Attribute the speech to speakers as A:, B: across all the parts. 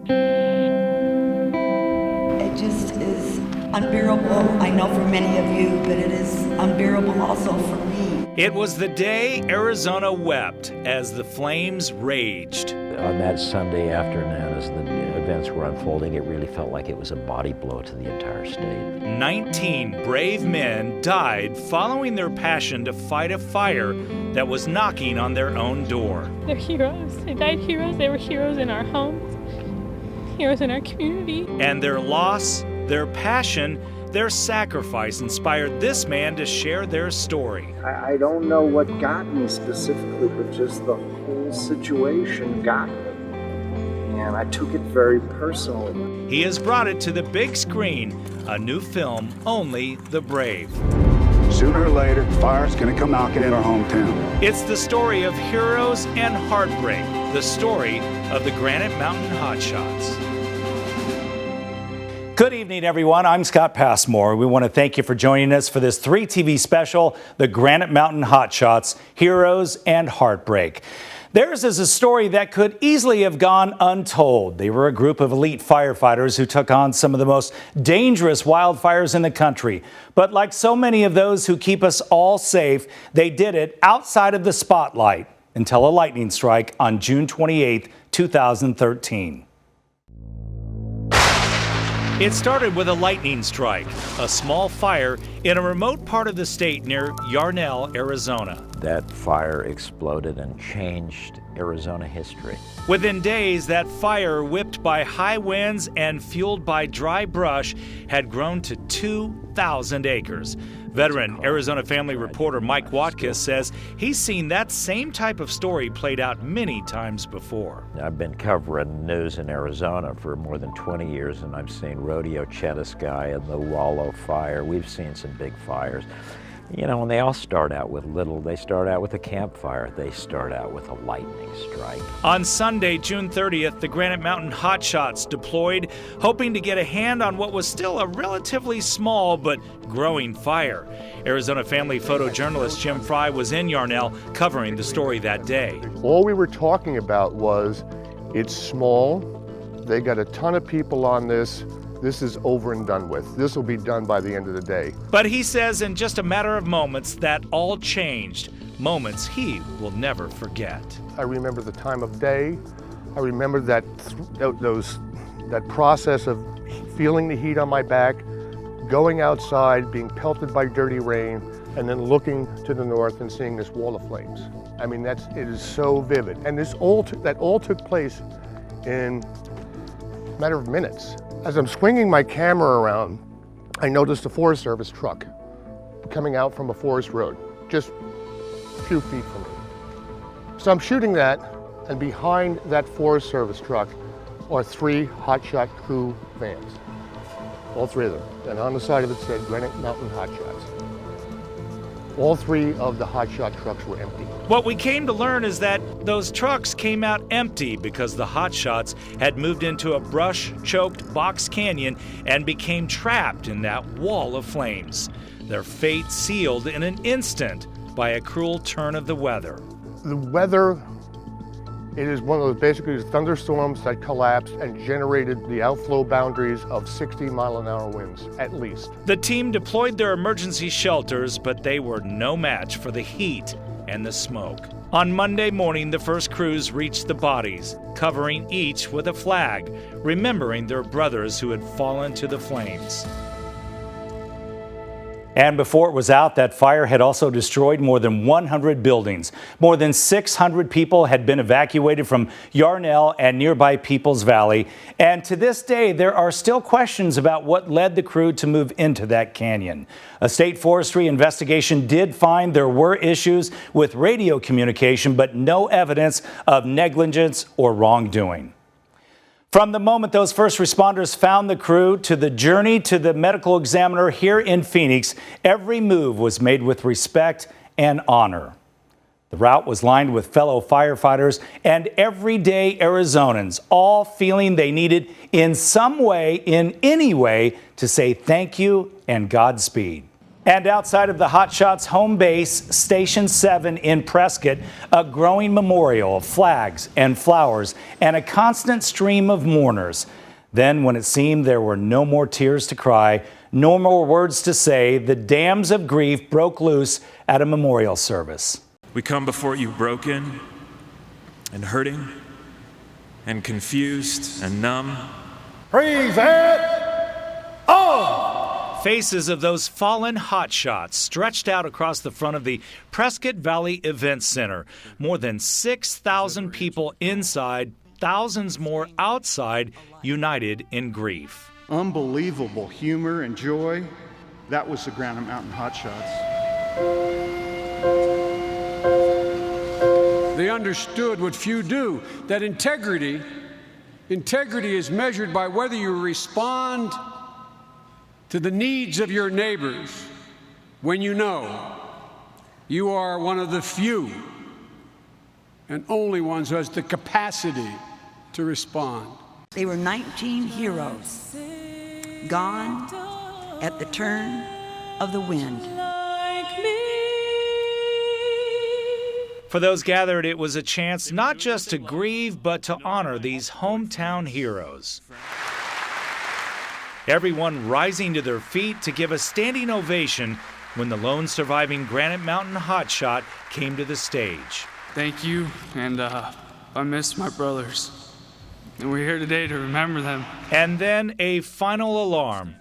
A: It just is unbearable, I know for many of you, but it is unbearable also for me.
B: It was the day Arizona wept as the flames raged.
C: On that Sunday afternoon, as the events were unfolding, it really felt like it was a body blow to the entire state.
B: 19 brave men died following their passion to fight a fire that was knocking on their own door.
D: They're heroes. They died heroes. They were heroes in our homes, heroes in our community.
B: And their loss, their passion, their sacrifice inspired this man to share their story.
E: I don't know what got me specifically, but just the whole situation got me. And I took it very personally.
B: He has brought it to the big screen, a new film, Only the Brave.
F: Sooner or later, fire's gonna come knocking in our hometown.
B: It's the story of heroes and heartbreak, the story of the Granite Mountain Hotshots. Good evening, everyone. I'm Scott Pasmore. We want to thank you for joining us for this 3 TV special, The Granite Mountain Hotshots, Heroes and Heartbreak. Theirs is a story that could easily have gone untold. They were a group of elite firefighters who took on some of the most dangerous wildfires in the country. But like so many of those who keep us all safe, they did it outside of the spotlight until a lightning strike on June 28, 2013. It started with a lightning strike, a small fire in a remote part of the state near Yarnell, Arizona.
C: That fire exploded and changed Arizona history.
B: Within days, that fire, whipped by high winds and fueled by dry brush, had grown to 2,000 acres. Veteran Arizona Family reporter Mike Watkiss says he's seen that same type of story played out many times before.
C: I've been covering news in Arizona for more than 20 years, and I've seen Rodeo Chetasky and the Wallow Fire. We've seen some big fires. You know, and they all start out with little. They start out with a campfire. They start out with a lightning strike.
B: On Sunday, June 30th, the Granite Mountain Hotshots deployed, hoping to get a hand on what was still a relatively small but growing fire. Arizona Family photojournalist Jim Fry was in Yarnell covering the story that day.
G: All we were talking about was, it's small, they got a ton of people on this. This is over and done with. This will be done by the end of the day.
B: But he says in just a matter of moments that all changed, moments he will never forget.
G: I remember the time of day. I remember that process of feeling the heat on my back, going outside, being pelted by dirty rain, and then looking to the north and seeing this wall of flames. I mean, it is so vivid. And that all took place in a matter of minutes. As I'm swinging my camera around, I noticed a Forest Service truck coming out from a forest road, just a few feet from me. So I'm shooting that, and behind that Forest Service truck are 3 hotshot crew vans, all 3 of them. And on the side of it said Granite Mountain Hotshots. All 3 of the hotshot trucks were empty.
B: What we came to learn is that those trucks came out empty because the hotshots had moved into a brush-choked box canyon and became trapped in that wall of flames. Their fate sealed in an instant by a cruel turn of the weather.
G: The weather, it is one of those basically thunderstorms that collapsed and generated the outflow boundaries of 60-mile-an-hour winds, at least.
B: The team deployed their emergency shelters, but they were no match for the heat and the smoke. On Monday morning, the first crews reached the bodies, covering each with a flag, remembering their brothers who had fallen to the flames. And before it was out, that fire had also destroyed more than 100 buildings. More than 600 people had been evacuated from Yarnell and nearby Peoples Valley. And to this day, there are still questions about what led the crew to move into that canyon. A state forestry investigation did find there were issues with radio communication, but no evidence of negligence or wrongdoing. From the moment those first responders found the crew to the journey to the medical examiner here in Phoenix, every move was made with respect and honor. The route was lined with fellow firefighters and everyday Arizonans, all feeling they needed in some way, in any way, to say thank you and Godspeed. And outside of the Hotshots home base, Station 7 in Prescott, a growing memorial of flags and flowers and a constant stream of mourners. Then, when it seemed there were no more tears to cry, no more words to say, the dams of grief broke loose at a memorial service.
H: We come before you broken and hurting and confused and numb.
B: Praise it! Oh! Faces of those fallen hotshots stretched out across the front of the Prescott Valley Event Center. More than 6,000 people inside, thousands more outside, united in grief.
F: Unbelievable humor and joy. That was the Granite Mountain Hotshots.
I: They understood what few do, that integrity is measured by whether you respond to the needs of your neighbors when you know you are one of the few and only ones who has the capacity to respond.
A: They were 19 heroes, gone at the turn of the wind.
B: For those gathered, it was a chance not just to grieve, but to honor these hometown heroes. Everyone rising to their feet to give a standing ovation when the lone surviving Granite Mountain hotshot came to the stage.
J: Thank you, and I miss my brothers. And we're here today to remember them.
B: And then a final alarm.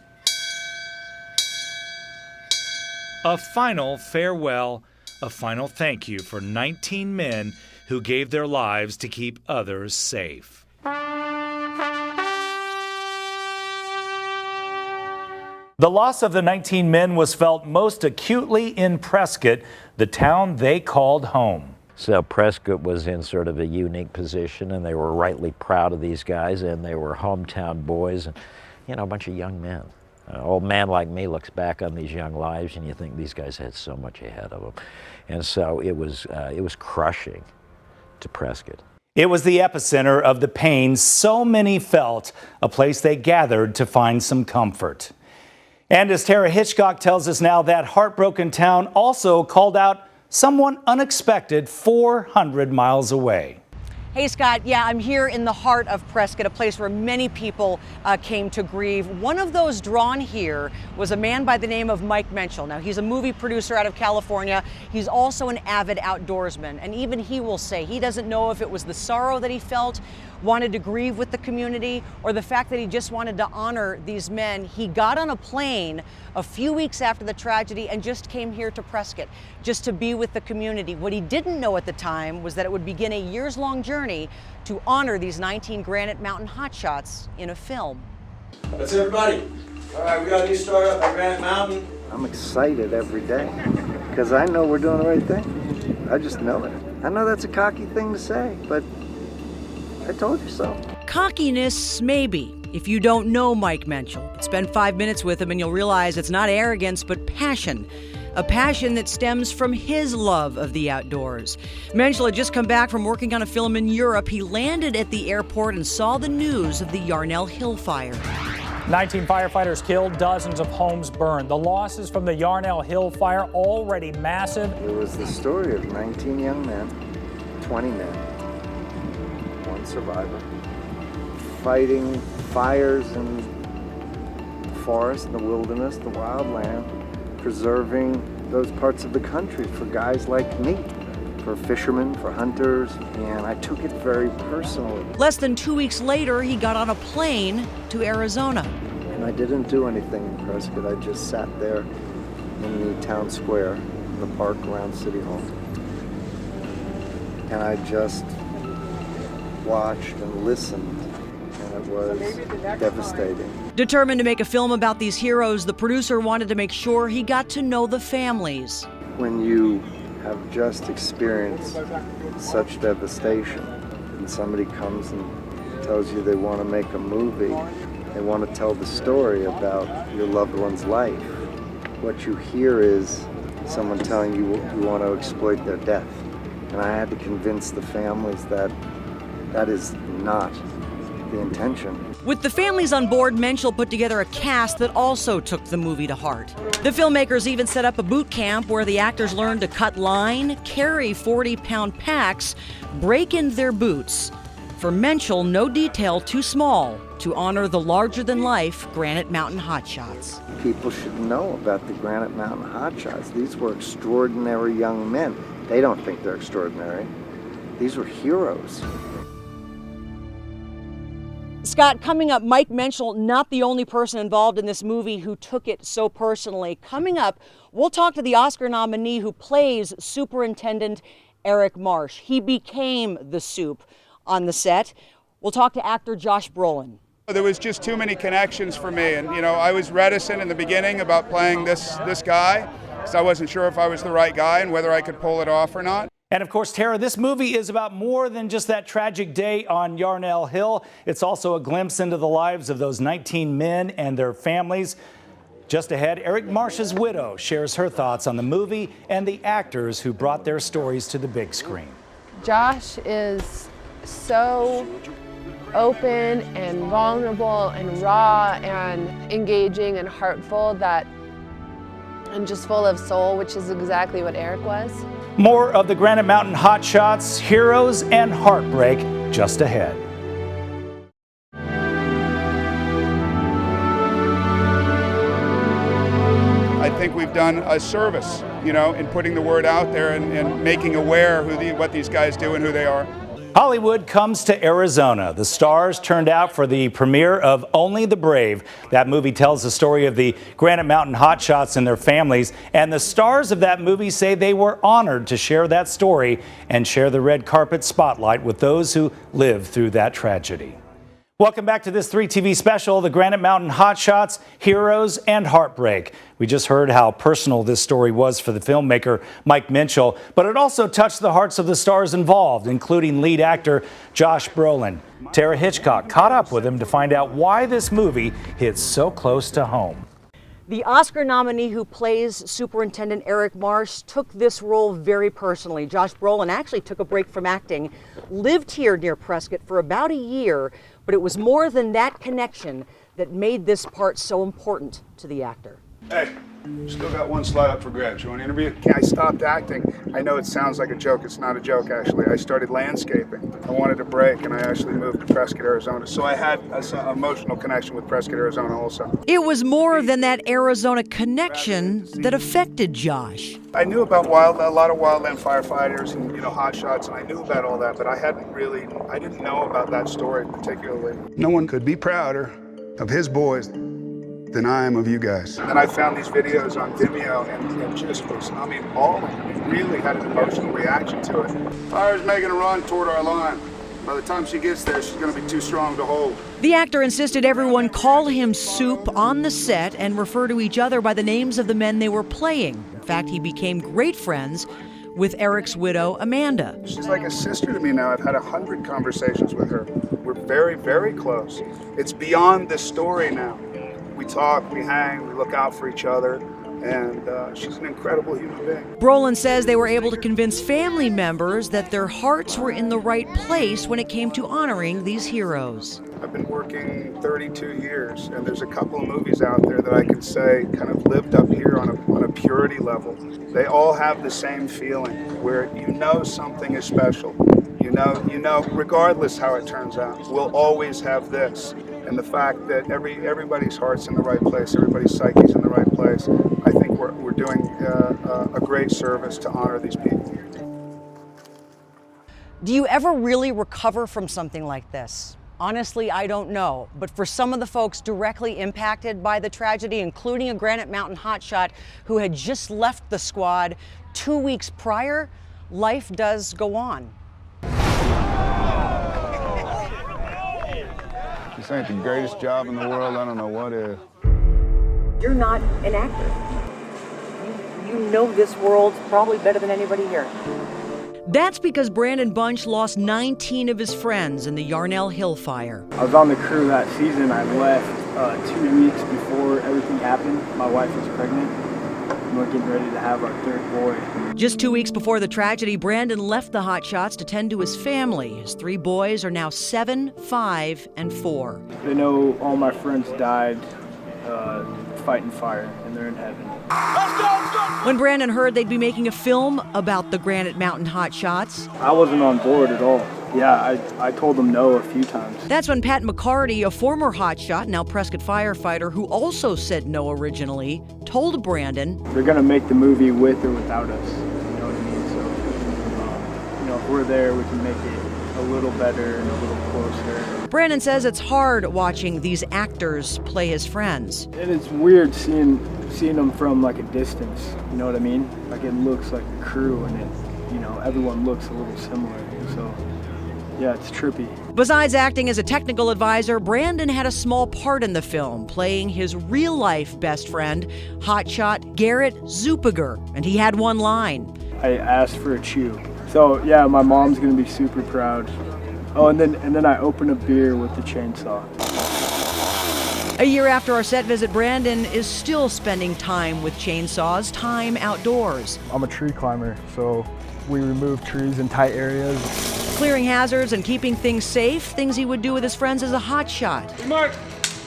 B: A final farewell, a final thank you for 19 men who gave their lives to keep others safe. The loss of the 19 men was felt most acutely in Prescott, the town they called home.
C: So Prescott was in sort of a unique position, and they were rightly proud of these guys, and they were hometown boys and, you know, a bunch of young men. An old man like me looks back on these young lives, and you think these guys had so much ahead of them. And so it was crushing to Prescott.
B: It was the epicenter of the pain so many felt, a place they gathered to find some comfort. And as Tara Hitchcock tells us now, that heartbroken town also called out someone unexpected 400 miles away.
K: Hey, Scott. Yeah, I'm here in the heart of Prescott, a place where many people came to grieve. One of those drawn here was a man by the name of Mike Menschel. Now, he's a movie producer out of California. He's also an avid outdoorsman, and even he will say he doesn't know if it was the sorrow that he felt, wanted to grieve with the community, or the fact that he just wanted to honor these men. He got on a plane a few weeks after the tragedy and just came here to Prescott just to be with the community. What he didn't know at the time was that it would begin a years-long journey to honor these 19 Granite Mountain hotshots in a film.
L: That's everybody. All right, we got a new start up at Granite Mountain.
E: I'm excited every day because I know we're doing the right thing. I just know it. I know that's a cocky thing to say, but I told you so.
K: Cockiness, maybe, if you don't know Mike Menschel. But spend 5 minutes with him and you'll realize it's not arrogance, but passion. A passion that stems from his love of the outdoors. Menschel had just come back from working on a film in Europe. He landed at the airport and saw the news of the Yarnell Hill fire.
M: 19 firefighters killed, dozens of homes burned. The losses from the Yarnell Hill fire already massive.
E: It was the story of 19 young men, 20 men, one survivor, fighting fires in the forest, the wilderness, the wildland, preserving those parts of the country for guys like me, for fishermen, for hunters, and I took it very personally.
K: Less than 2 weeks later, he got on a plane to Arizona.
E: And I didn't do anything in Prescott. I just sat there in the town square, in the park around City Hall. And I just watched and listened, and it was devastating.
K: Determined to make a film about these heroes, the producer wanted to make sure he got to know the families.
E: When you have just experienced such devastation, and somebody comes and tells you they want to make a movie, they want to tell the story about your loved one's life, what you hear is someone telling you you want to exploit their death. And I had to convince the families that that is not the intention.
K: With the families on board, Menschel put together a cast that also took the movie to heart. The filmmakers even set up a boot camp where the actors learned to cut line, carry 40-pound packs, break in their boots. For Menschel, no detail too small to honor the larger-than-life Granite Mountain Hotshots.
E: People should know about the Granite Mountain Hotshots. These were extraordinary young men. They don't think they're extraordinary. These were heroes.
K: Scott, coming up, Mike Menschel, not the only person involved in this movie who took it so personally. Coming up, we'll talk to the Oscar nominee who plays Superintendent Eric Marsh. He became the Soup on the set. We'll talk to actor Josh Brolin.
F: There was just too many connections for me, and I was reticent in the beginning about playing this guy, because I wasn't sure if I was the right guy and whether I could pull it off or not.
B: And of course, Tara, this movie is about more than just that tragic day on Yarnell Hill. It's also a glimpse into the lives of those 19 men and their families. Just ahead, Eric Marsh's widow shares her thoughts on the movie and the actors who brought their stories to the big screen.
N: Josh is so open and vulnerable and raw and engaging and heartful and just full of soul, which is exactly what Eric was.
B: More of the Granite Mountain Hotshots, Heroes, and Heartbreak just ahead.
F: I think we've done a service, in putting the word out there and making aware what these guys do and who they are.
B: Hollywood comes to Arizona. The stars turned out for the premiere of Only the Brave. That movie tells the story of the Granite Mountain Hotshots and their families. And the stars of that movie say they were honored to share that story and share the red carpet spotlight with those who lived through that tragedy. Welcome back to this 3TV special, the Granite Mountain Hotshots, Heroes, and Heartbreak. We just heard how personal this story was for the filmmaker Mike Menschel, but it also touched the hearts of the stars involved, including lead actor Josh Brolin. Tara Hitchcock caught up with him to find out why this movie hits so close to home.
K: The Oscar nominee who plays Superintendent Eric Marsh took this role very personally. Josh Brolin actually took a break from acting, lived here near Prescott for about a year, but it was more than that connection that made this part so important to the actor.
F: Hey, still got one slide up for grabs. You want to interview? I stopped acting. I know it sounds like a joke. It's not a joke, actually. I started landscaping. I wanted a break, and I actually moved to Prescott, Arizona. So I had an emotional connection with Prescott, Arizona also.
K: It was more than that Arizona connection that affected Josh.
F: I knew about a lot of wildland firefighters and hotshots, and I knew about all that, but I didn't know about that story particularly. No one could be prouder of his boys than I am of you guys. And I found these videos on Vimeo and just was, all of it really had an emotional reaction to it. Fire's making a run toward our line. By the time she gets there, she's going to be too strong to hold.
K: The actor insisted everyone call him Soup on the set and refer to each other by the names of the men they were playing. In fact, he became great friends with Eric's widow, Amanda.
F: She's like a sister to me now. I've had 100 conversations with her. We're very, very close. It's beyond this story now. We talk, we hang, we look out for each other, and she's an incredible human being.
K: Brolin says they were able to convince family members that their hearts were in the right place when it came to honoring these heroes.
F: I've been working 32 years, and there's a couple of movies out there that I can say kind of lived up here on a purity level. They all have the same feeling, where something is special. Regardless how it turns out, we'll always have this. And the fact that everybody's heart's in the right place, everybody's psyche's in the right place, I think we're doing a great service to honor these people.
K: Do you ever really recover from something like this? Honestly, I don't know. But for some of the folks directly impacted by the tragedy, including a Granite Mountain hotshot who had just left the squad 2 weeks prior, life does go on.
F: This ain't the greatest job in the world. I don't know what is.
K: You're not an actor. You know this world probably better than anybody here. That's because Brandon Bunch lost 19 of his friends in the Yarnell Hill fire.
O: I was on the crew that season. I left 2 weeks before everything happened. My wife was pregnant. we're getting ready to have our third boy.
K: Just 2 weeks before the tragedy, Brandon left the Hotshots to tend to his family. His 3 boys are now 7, 5, and 4.
O: I know all my friends died fighting fire, and they're in heaven.
K: When Brandon heard they'd be making a film about the Granite Mountain Hotshots,
O: I wasn't on board at all. Yeah, I told them no a few times.
K: that's when Pat McCarty, a former hotshot, now Prescott firefighter, who also said no originally, told Brandon,
O: They're gonna make the movie with or without us, you know what I mean? So, if we're there, we can make it a little better and a little closer.
K: Brandon says it's hard watching these actors play his friends.
O: And it's weird seeing them from like a distance, you know what I mean? Like it looks like a crew and everyone looks a little similar, so yeah, it's trippy.
K: Besides acting as a technical advisor, Brandon had a small part in the film, playing his real-life best friend, hotshot Garrett Zupiger, and he had one line.
O: I asked for a chew. So yeah, my mom's gonna be super proud. Oh, and then I open a beer with the chainsaw.
K: A year after our set visit, Brandon is still spending time with chainsaws, time outdoors.
O: I'm a tree climber, so we remove trees in tight areas.
K: Clearing hazards and keeping things safe, things he would do with his friends as a hotshot.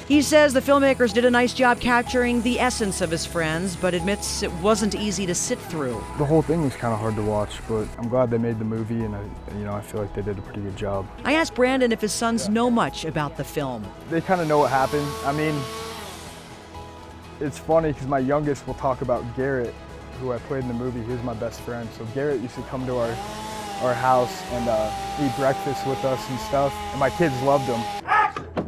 K: He says the filmmakers did a nice job capturing the essence of his friends, but admits it wasn't easy to sit through.
O: The whole thing was kind of hard to watch, but I'm glad they made the movie, and I feel like they did a pretty good job.
K: I asked Brandon if his sons know much about the film.
O: They kind of know what happened. I mean, it's funny because my youngest will talk about Garrett, who I played in the movie. He was my best friend. So Garrett used to come to our house and eat breakfast with us and stuff, and my kids loved him.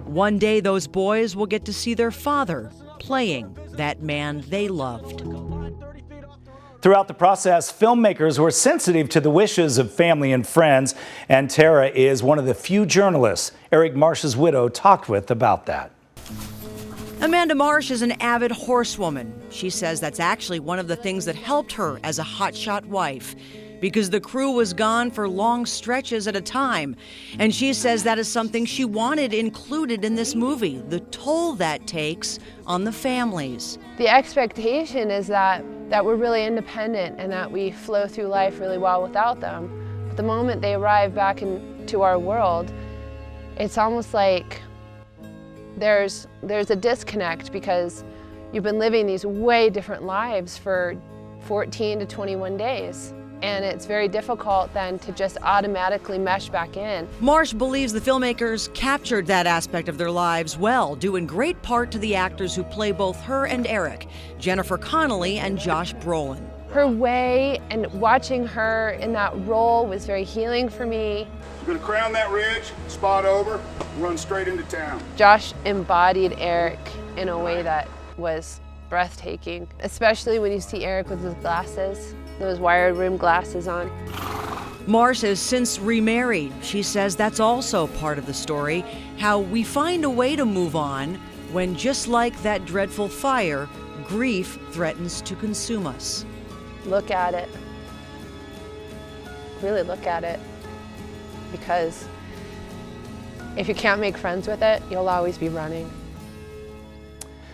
K: One day those boys will get to see their father playing that man they loved.
B: Throughout the process, filmmakers were sensitive to the wishes of family and friends, and Tara is one of the few journalists Eric Marsh's widow talked with about that.
K: Amanda Marsh is an avid horsewoman. She says that's actually one of the things that helped her as a hotshot wife, because the crew was gone for long stretches at a time. And she says that is something she wanted included in this movie, the toll that takes on the families.
N: The expectation is that we're really independent and that we flow through life really well without them. But the moment they arrive back into our world, it's almost like there's a disconnect, because you've been living these way different lives for 14 to 21 days. And it's very difficult then to just automatically mesh back in.
K: Marsh believes the filmmakers captured that aspect of their lives well, due in great part to the actors who play both her and Eric, Jennifer Connelly and Josh Brolin.
N: Her way and watching her in that role was very healing for me.
F: You're gonna crown that ridge, spot over, run straight into town.
N: Josh embodied Eric in a way that was breathtaking, especially when you see Eric with his glasses, those wired rim glasses on.
K: Marsh has since remarried. She says that's also part of the story, how we find a way to move on when, just like that dreadful fire, grief threatens to consume us.
N: Look at it. Really look at it. Because if you can't make friends with it, you'll always be running.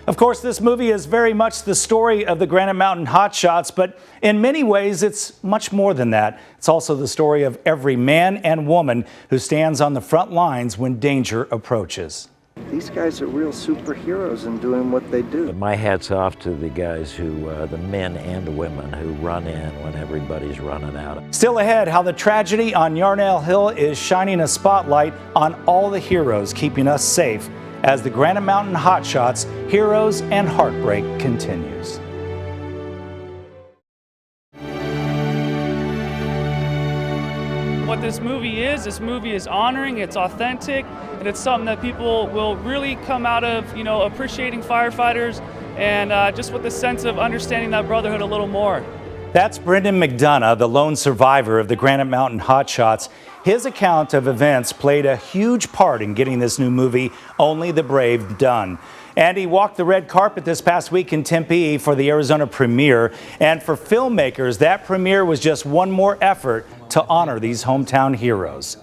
B: Of course, this movie is very much the story of the Granite Mountain Hotshots, but in many ways, it's much more than that. It's also the story of every man and woman who stands on the front lines when danger approaches.
E: These guys are real superheroes in doing what they do.
C: My hat's off to the guys who, the men and women who run in when everybody's running out.
B: Still ahead, how the tragedy on Yarnell Hill is shining a spotlight on all the heroes keeping us safe as the Granite Mountain Hotshots Heroes and Heartbreak continues.
J: What this movie is honoring, it's authentic, and it's something that people will really come out of, appreciating firefighters and just with the sense of understanding that brotherhood a little more.
B: That's Brendan McDonough, the lone survivor of the Granite Mountain Hotshots. His account of events played a huge part in getting this new movie, Only the Brave, done. And he walked the red carpet this past week in Tempe for the Arizona premiere. And for filmmakers, that premiere was just one more effort to honor these hometown heroes.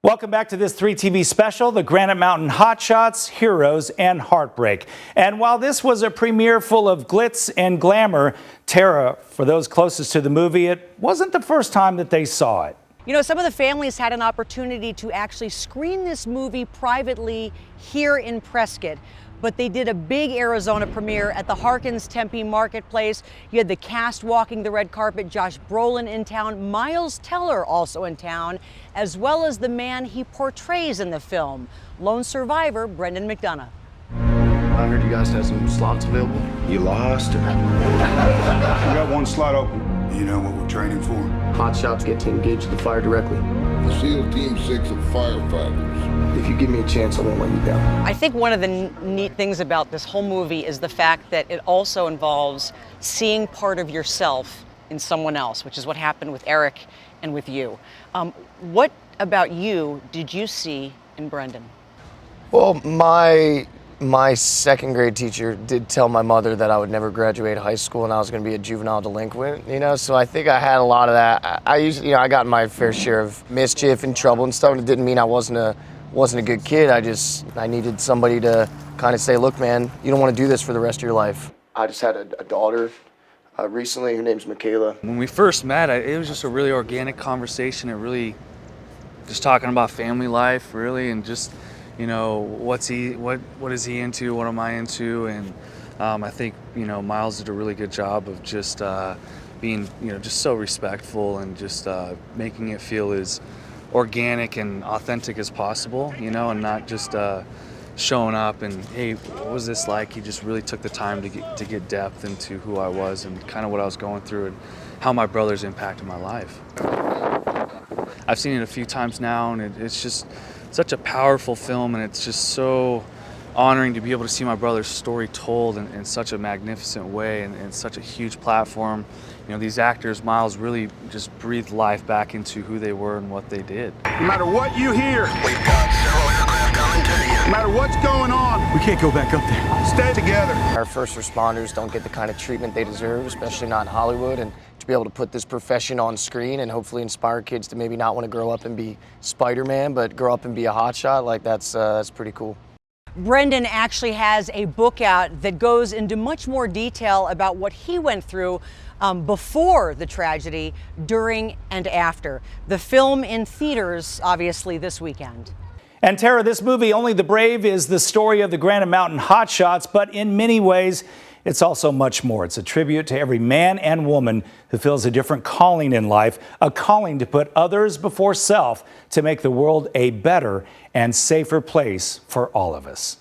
B: Welcome back to this 3TV special, the Granite Mountain Hotshots, Heroes, and Heartbreak. And while this was a premiere full of glitz and glamour, Tara, for those closest to the movie, it wasn't the first time that they saw it.
K: You know, some of the families had an opportunity to actually screen this movie privately here in Prescott, but they did a big Arizona premiere at the Harkins Tempe Marketplace. You had the cast walking the red carpet, Josh Brolin in town, Miles Teller also in town, as well as the man he portrays in the film, lone survivor BRENDON McDonough.
P: I heard you guys had some slots available. You lost? Or...
F: We got one slot open. You know what we're training for?
P: Hotshots get to engage the fire directly.
Q: The SEAL Team 6 of firefighters.
P: If you give me a chance, I won't let you down.
K: I think one of the neat things about this whole movie is the fact that it also involves seeing part of yourself in someone else, which is what happened with Eric and with you. What about you did you see in BRENDON?
P: Well, my second grade teacher did tell my mother that I would never graduate high school and I was going to be a juvenile delinquent, you know, so I think I had a lot of that. I got my fair share of mischief and trouble and stuff, and it didn't mean I wasn't a good kid. I needed somebody to kind of say, look, man, you don't want to do this for the rest of your life. I just had a daughter recently. Her name's Michaela.
R: When we first met, it was just a really organic conversation. It really just talking about family life, really, and just, you know, what is he into, what am I into, and I think, you know, Miles did a really good job of just being, you know, just so respectful and just making it feel as organic and authentic as possible, you know, and not just showing up and, hey, what was this like? He just really took the time to get depth into who I was and kind of what I was going through and how my brothers impacted my life. I've seen it a few times now, and it's just such a powerful film, and it's just so honoring to be able to see my brother's story told in such a magnificent way and such a huge platform. You know, these actors, Miles, really just breathed life back into who they were and what they did.
F: No matter what you hear, we've got several aircraft coming to you. No matter what's going on, we can't go back up there. Stay together.
P: Our first responders don't get the kind of treatment they deserve, especially not in Hollywood, and to be able to put this profession on screen and hopefully inspire kids to maybe not want to grow up and be Spider-Man, but grow up and be a hotshot, like that's pretty cool.
K: BRENDON actually has a book out that goes into much more detail about what he went through before the tragedy, during, and after. The film in theaters, obviously, this weekend.
B: And Tara, this movie, Only the Brave, is the story of the Granite Mountain Hotshots, but in many ways, it's also much more. It's a tribute to every man and woman who feels a different calling in life, a calling to put others before self to make the world a better and safer place for all of us.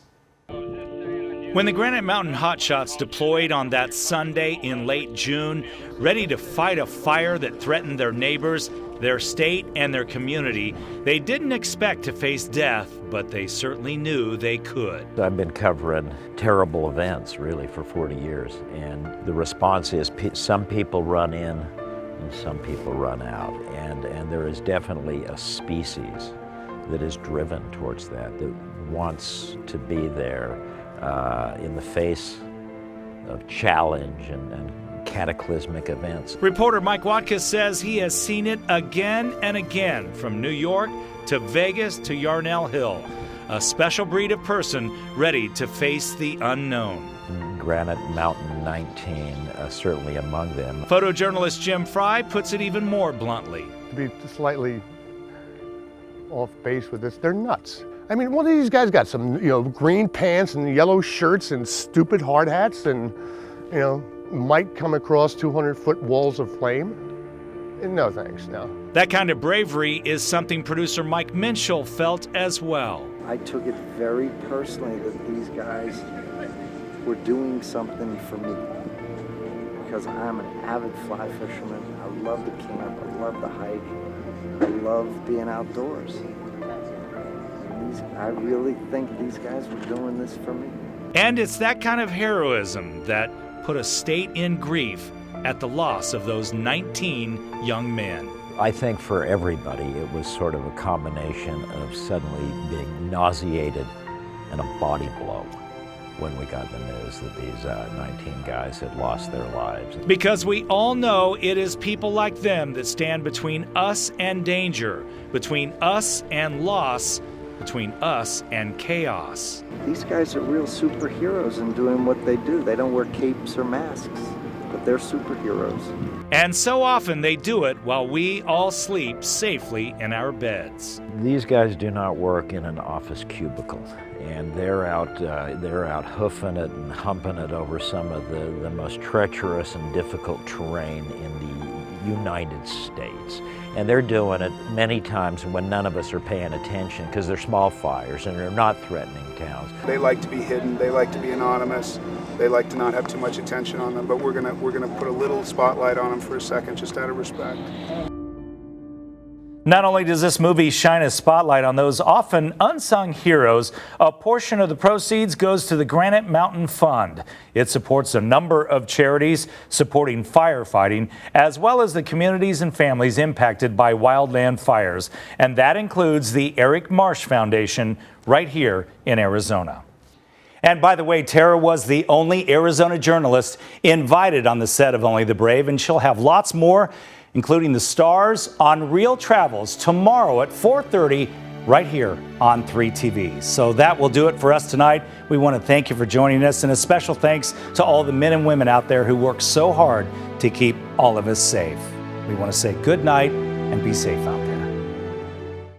B: When the Granite Mountain Hotshots deployed on that Sunday in late June, ready to fight a fire that threatened their neighbors, their state, and their community, they didn't expect to face death, but they certainly knew they could.
C: I've been covering terrible events, really, for 40 years, and the response is some people run in and some people run out, and there is definitely a species that is driven towards that wants to be there in the face of challenge and cataclysmic events.
B: Reporter Mike Watkiss says he has seen it again and again, from New York to Vegas to Yarnell Hill. A special breed of person ready to face the unknown.
C: Granite Mountain 19, certainly among them.
B: Photojournalist Jim Fry puts it even more bluntly.
G: To be slightly off base with this, they're nuts. I mean, one of these guys got some, you know, green pants and yellow shirts and stupid hard hats and, you know, might come across 200-foot walls of flame. And no thanks, no.
B: That kind of bravery is something producer Mike Minshall felt as well.
E: I took it very personally that these guys were doing something for me, because I'm an avid fly fisherman. I love the camp, I love the hike, I love being outdoors. I really think these guys were doing this for me.
B: And it's that kind of heroism that put a state in grief at the loss of those 19 young men.
C: I think for everybody it was sort of a combination of suddenly being nauseated and a body blow. when we got the news that these 19 guys had lost their lives.
B: Because we all know it is people like them that stand between us and danger, between us and loss, between us and chaos.
E: These guys are real superheroes in doing what they do. They don't wear capes or masks, but they're superheroes.
B: And so often they do it while we all sleep safely in our beds.
C: These guys do not work in an office cubicle, and they're out hoofing it and humping it over some of the most treacherous and difficult terrain in the United States. And they're doing it many times when none of us are paying attention because they're small fires and they're not threatening towns.
F: They like to be hidden, they like to be anonymous, they like to not have too much attention on them, but we're gonna put a little spotlight on them for a second, just out of respect.
B: Not only does this movie shine a spotlight on those often unsung heroes, a portion of the proceeds goes to the Granite Mountain Fund. It supports a number of charities supporting firefighting, as well as the communities and families impacted by wildland fires. And that includes the Eric Marsh Foundation right here in Arizona. And by the way, Tara was the only Arizona journalist invited on the set of Only the Brave, and she'll have lots more, including the stars on Real Travels tomorrow at 4:30 right here on 3 TV. So that will do it for us tonight. We want to thank you for joining us, and a special thanks to all the men and women out there who work so hard to keep all of us safe. We want to say good night and be safe out there.